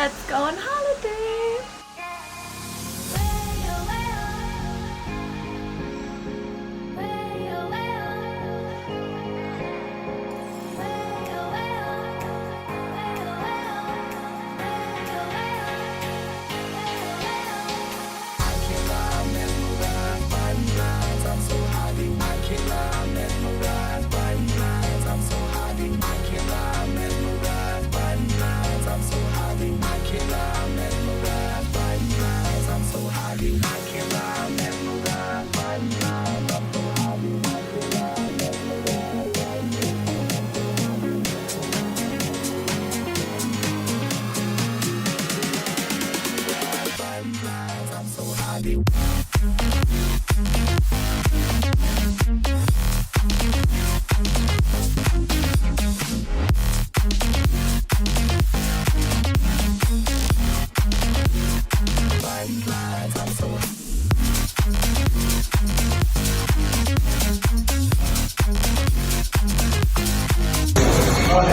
Let's go on holiday!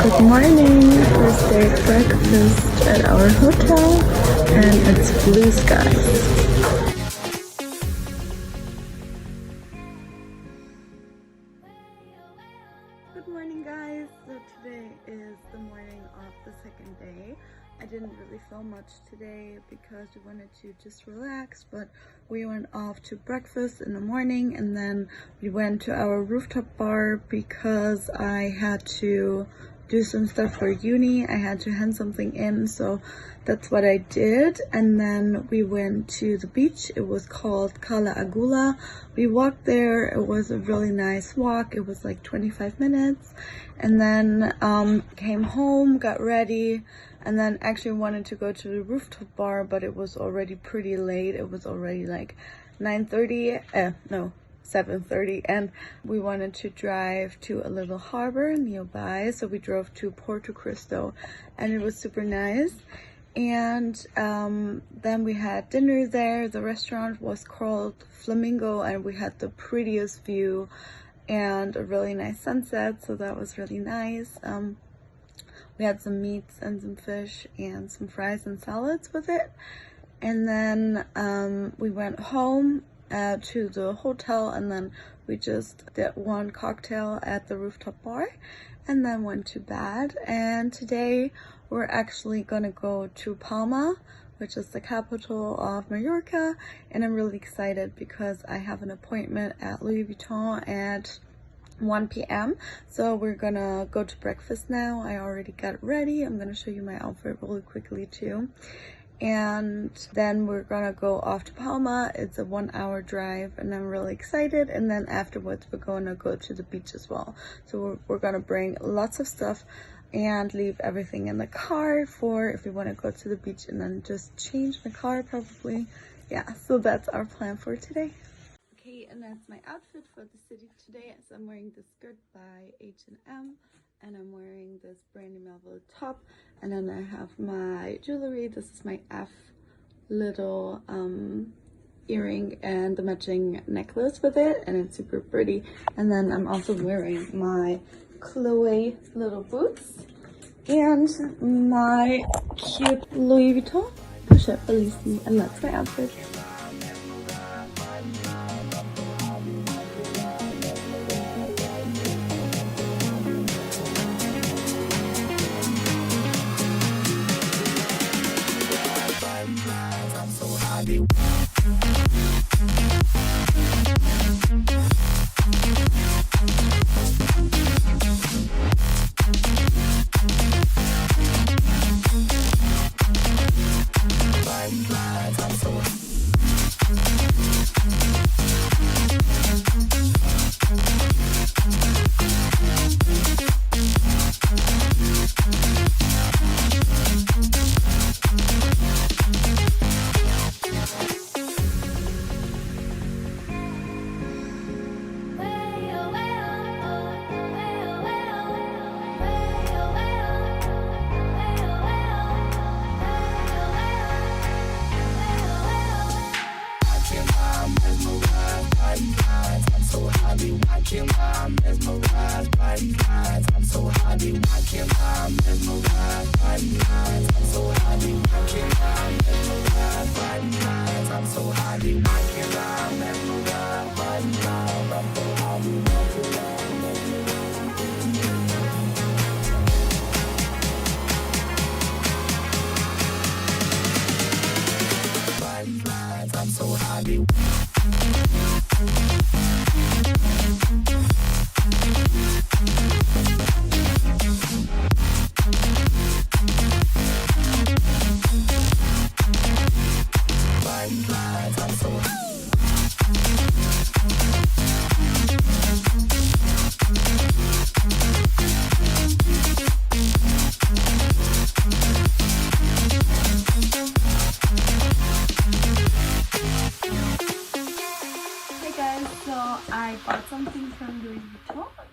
Good morning, first day breakfast at our hotel, and it's blue skies. Good morning guys, so today is the morning of the second day. I didn't really film much today because we wanted to just relax, but we went off to breakfast in the morning and then we went to our rooftop bar because I had to do some stuff for uni. I had to hand something in, so that's what I did. And then we went to the beach. It was called Cala Agula. We walked there. It was a really nice walk. It was like 25 minutes. And then came home, got ready, and then actually wanted to go to the rooftop bar, but it was already pretty late. It was already like 7:30, and we wanted to drive to a little harbor nearby, so we drove to Porto Cristo and it was super nice. And then we had dinner there. The restaurant was called Flamingo and we had the prettiest view and a really nice sunset, so that was really nice. We had some meats and some fish and some fries and salads with it. And then we went home to the hotel, and then we just did one cocktail at the rooftop bar and then went to bed. And today we're actually gonna go to Palma, which is the capital of Mallorca, and I'm really excited because I have an appointment at Louis Vuitton at 1 p.m. so we're gonna go to breakfast now. I already got ready. I'm gonna show you my outfit really quickly too. And then we're gonna go off to Palma. It's a 1-hour drive and I'm really excited. And then afterwards we're gonna go to the beach as well. So we're gonna bring lots of stuff and leave everything in the car for if we want to go to the beach, and then just change the car probably. Yeah, so that's our plan for today. Okay, and that's my outfit for the city today. So I'm wearing this skirt by H&M, and I'm wearing this brandy Melville top, and then I have my jewelry. This is my F little earring and the matching necklace with it, and it's super pretty. And then I'm also wearing my Chloe little boots and my cute Louis Vuitton push-up bellissimi, and that's my outfit. I'm so happy, I can't lie, mesmerized by the eyes. I'm so happy.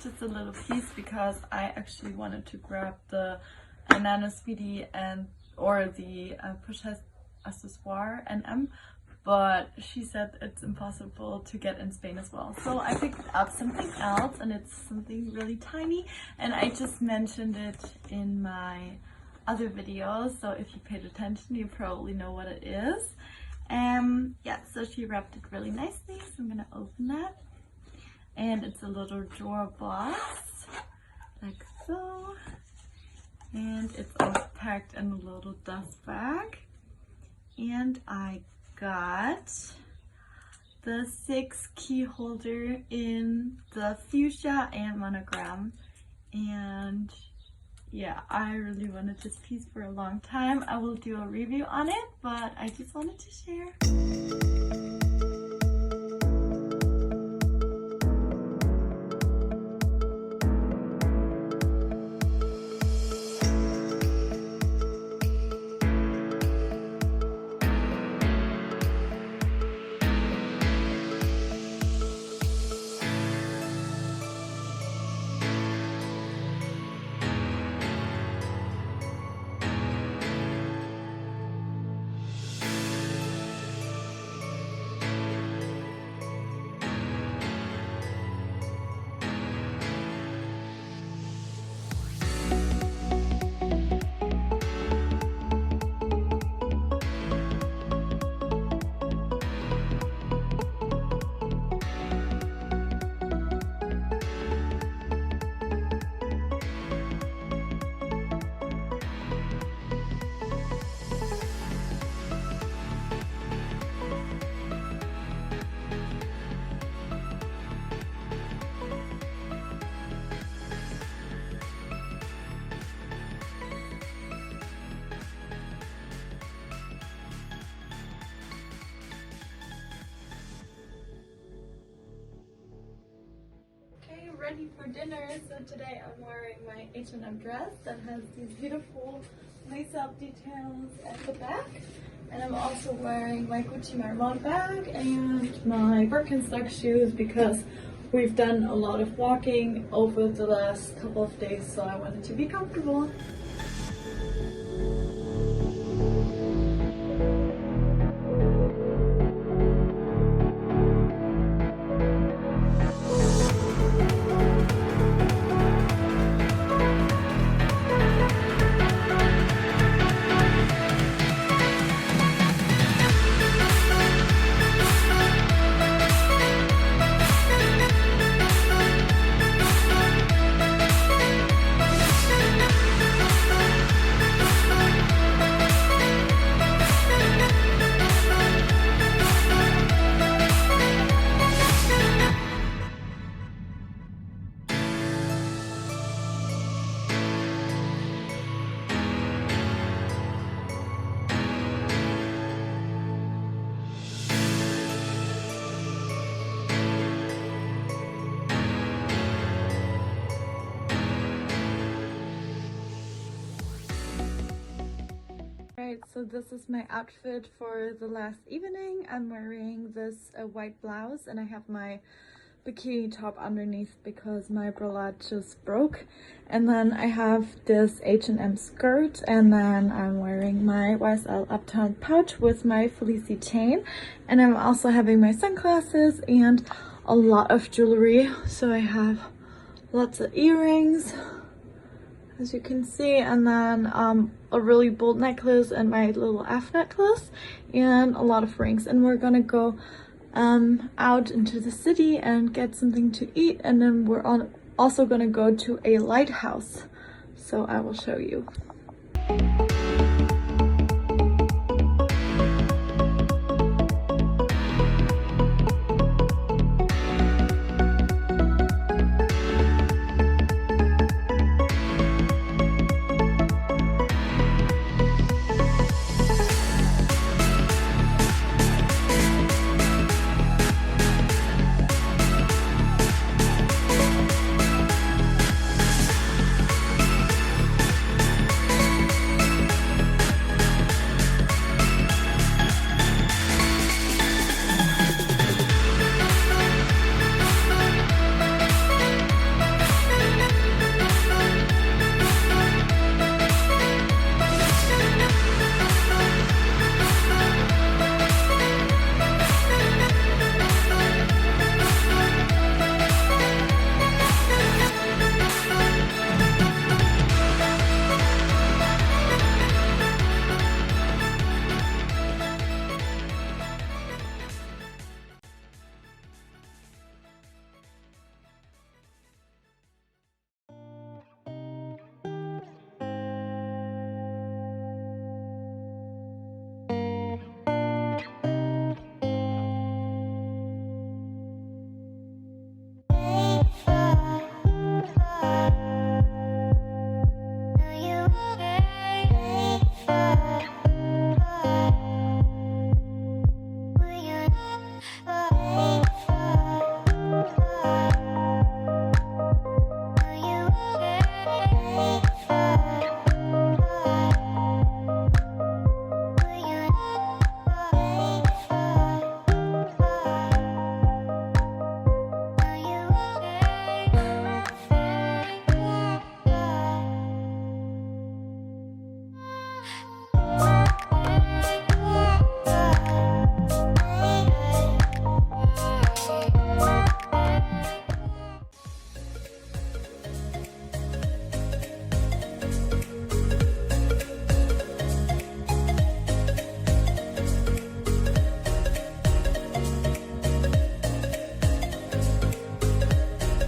just a little piece because I actually wanted to grab the Banana Sweetie or the Pochette Accessoire NM, but she said it's impossible to get in Spain as well. So I picked up something else, and it's something really tiny, and I just mentioned it in my other videos, so if you paid attention you probably know what it is. Yeah, so she wrapped it really nicely, so I'm gonna open that. And it's a little drawer box, like so. And it's all packed in a little dust bag. And I got the 6 key holder in the fuchsia and monogram. And yeah, I really wanted this piece for a long time. I will do a review on it, but I just wanted to share. Ready for dinner. So today I'm wearing my H&M dress that has these beautiful lace-up details at the back, and I'm also wearing my Gucci Marmont bag and my Birkenstock shoes because we've done a lot of walking over the last couple of days, so I wanted to be comfortable. Alright, so this is my outfit for the last evening. I'm wearing this white blouse, and I have my bikini top underneath because my bralette just broke. And then I have this H&M skirt, and then I'm wearing my YSL Uptown pouch with my Felicity chain. And I'm also having my sunglasses and a lot of jewelry. So I have lots of earrings, as you can see, and then a really bold necklace and my little F necklace and a lot of rings. And we're gonna go out into the city and get something to eat, and then we're also gonna go to a lighthouse, so I will show you.